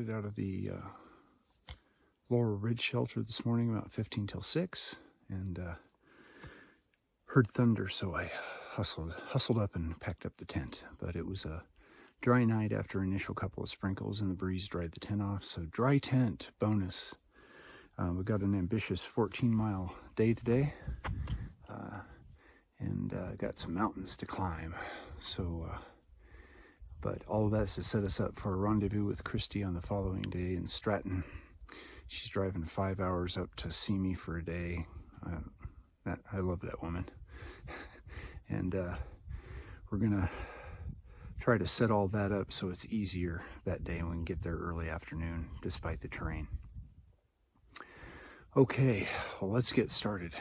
started out of the Laurel Ridge shelter this morning about 15 till 6 and heard thunder, so I hustled up and packed up the tent. But it was a dry night after an initial couple of sprinkles, and the breeze dried the tent off. So dry tent bonus. We got an ambitious 14-mile day today, and got some mountains to climb. So, but all of that's to set us up for a rendezvous with Christy on the following day in Stratton. She's driving 5 hours up to see me for a day. I love that woman. And we're gonna try to set all that up so it's easier that day and we can get there early afternoon despite the terrain. Okay, well, let's get started.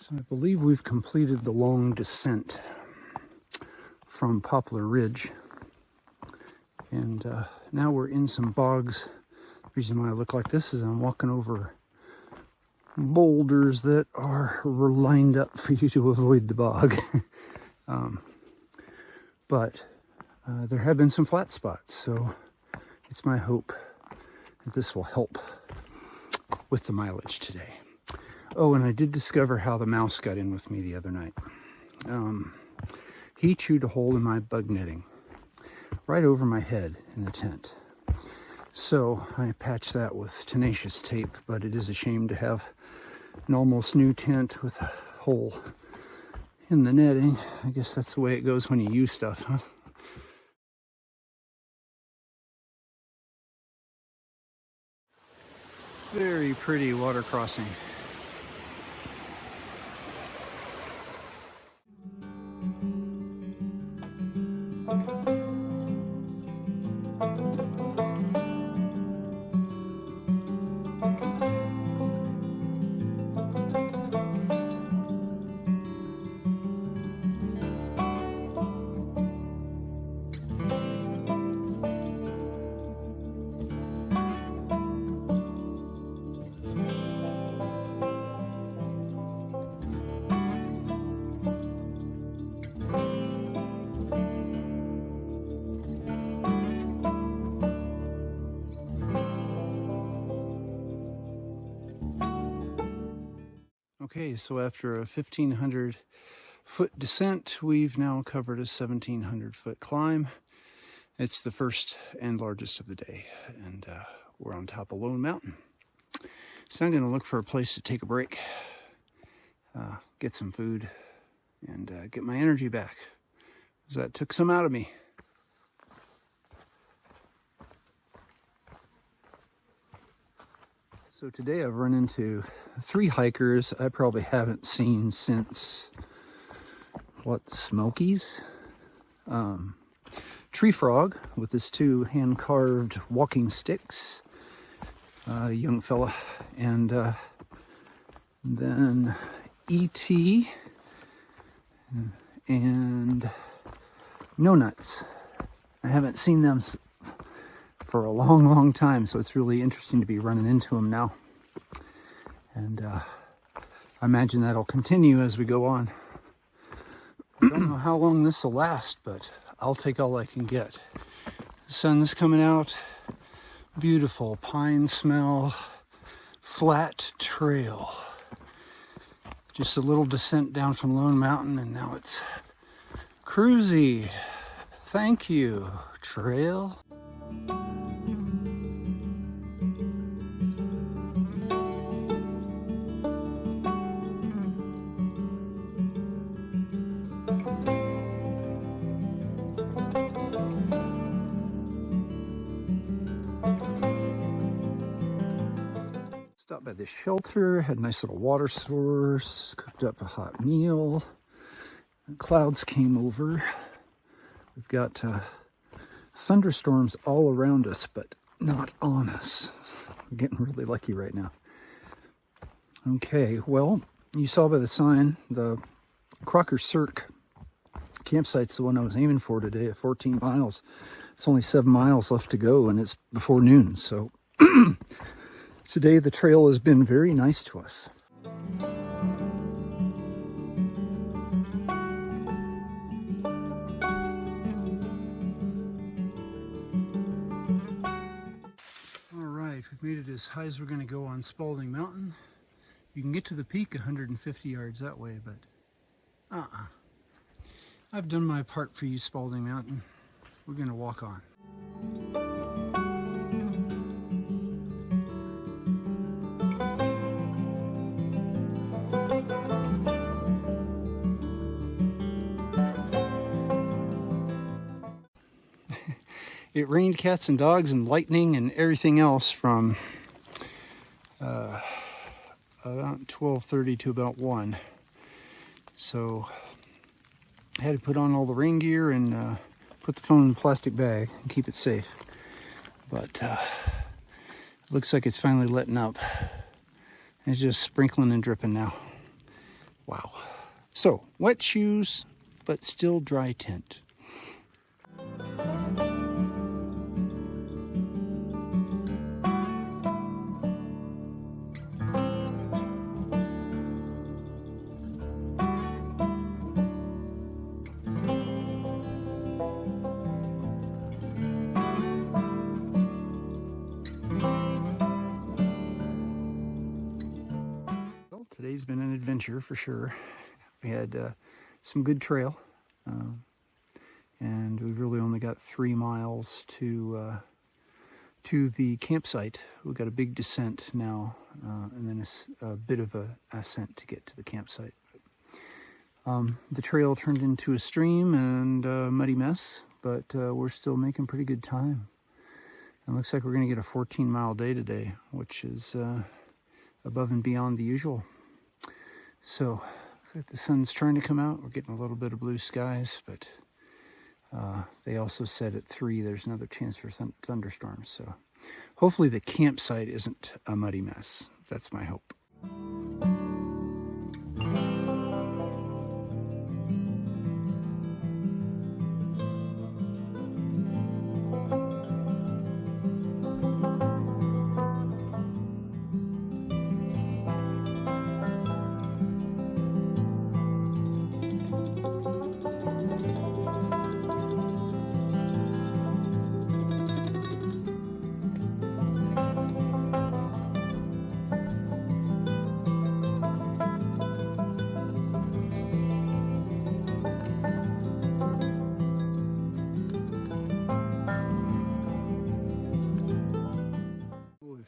So I believe we've completed the long descent from Poplar Ridge, and now we're in some bogs. The reason why I look like this is I'm walking over boulders that are lined up for you to avoid the bog. But there have been some flat spots, so it's my hope that this will help with the mileage today. Oh, and I did discover how the mouse got in with me the other night. He chewed a hole in my bug netting right over my head in the tent. So I patched that with tenacious tape, but it is a shame to have an almost new tent with a hole in the netting. I guess that's the way it goes when you use stuff, huh? Very pretty water crossing. Okay, so after a 1,500 foot descent, we've now covered a 1,700 foot climb. It's the first and largest of the day, and we're on top of Lone Mountain. So I'm gonna look for a place to take a break, get some food, and get my energy back, because that took some out of me. So today I've run into 3 hikers I probably haven't seen since, what, the Smokies? Tree Frog with his 2 hand-carved walking sticks, a young fella, and then E.T. and No Nuts. I haven't seen them for a long time, so it's really interesting to be running into them now, and I imagine that'll continue as we go on. I don't know how long this will last, but I'll take all I can get. The sun's coming out, beautiful pine smell, flat trail, just a little descent down from Lone Mountain, and now it's cruisy. Thank you, trail. Stopped by this shelter, had a nice little water source, cooked up a hot meal. The clouds came over. We've got thunderstorms all around us, but not on us. We're getting really lucky right now. Okay, well, you saw by the sign, the Crocker Cirque campsite's the one I was aiming for today at 14 miles. It's only 7 miles left to go, and it's before noon. So today the trail has been very nice to us. All right, we've made it as high as we're going to go on Spalding Mountain. You can get to the peak 150 yards that way, but I've done my part for you, Spalding Mountain. We're going to walk on. It rained cats and dogs and lightning and everything else from about 12:30 to about 1. So I had to put on all the rain gear and put the phone in a plastic bag and keep it safe. But it looks like it's finally letting up. It's just sprinkling and dripping now. Wow. So, wet shoes, but still dry tent. Today's been an adventure for sure. We had some good trail, and we've really only got 3 miles to the campsite. We've got a big descent now, and then a bit of a ascent to get to the campsite. The trail turned into a stream and a muddy mess, but we're still making pretty good time. It looks like we're going to get a 14-mile day today, which is above and beyond the usual. So, the sun's trying to come out. We're getting a little bit of blue skies, but they also said at 3 there's another chance for thunderstorms. So, hopefully the campsite isn't a muddy mess. That's my hope.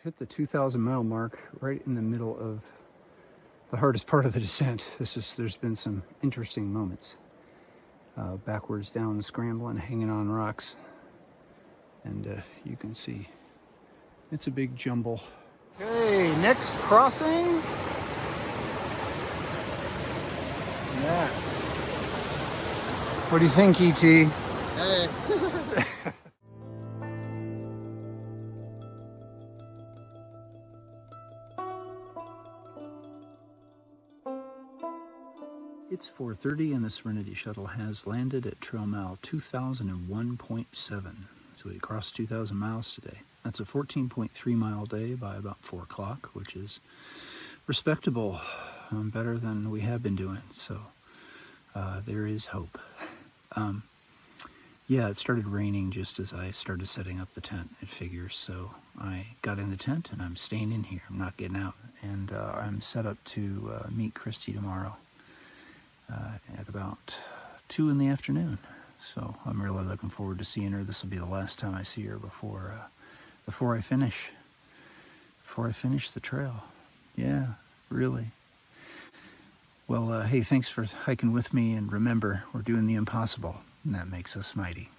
Hit the 2,000 mile mark right in the middle of the hardest part of the descent. There's been some interesting moments. Backwards down, scrambling, hanging on rocks. And you can see it's a big jumble. Okay, next crossing. That. What do you think, E.T.? Hey. It's 4:30 and the Serenity Shuttle has landed at trail mile 2001.7. So we crossed 2,000 miles today. That's a 14.3 mile day by about 4 o'clock, which is respectable, better than we have been doing. So there is hope. Yeah, it started raining just as I started setting up the tent, it figures. So I got in the tent and I'm staying in here. I'm not getting out. And I'm set up to meet Christy tomorrow. At about 2 in the afternoon. So I'm really looking forward to seeing her. This will be the last time I see her before I finish the trail. Yeah, really. Well, hey, thanks for hiking with me, and remember, we're doing the impossible, and that makes us mighty.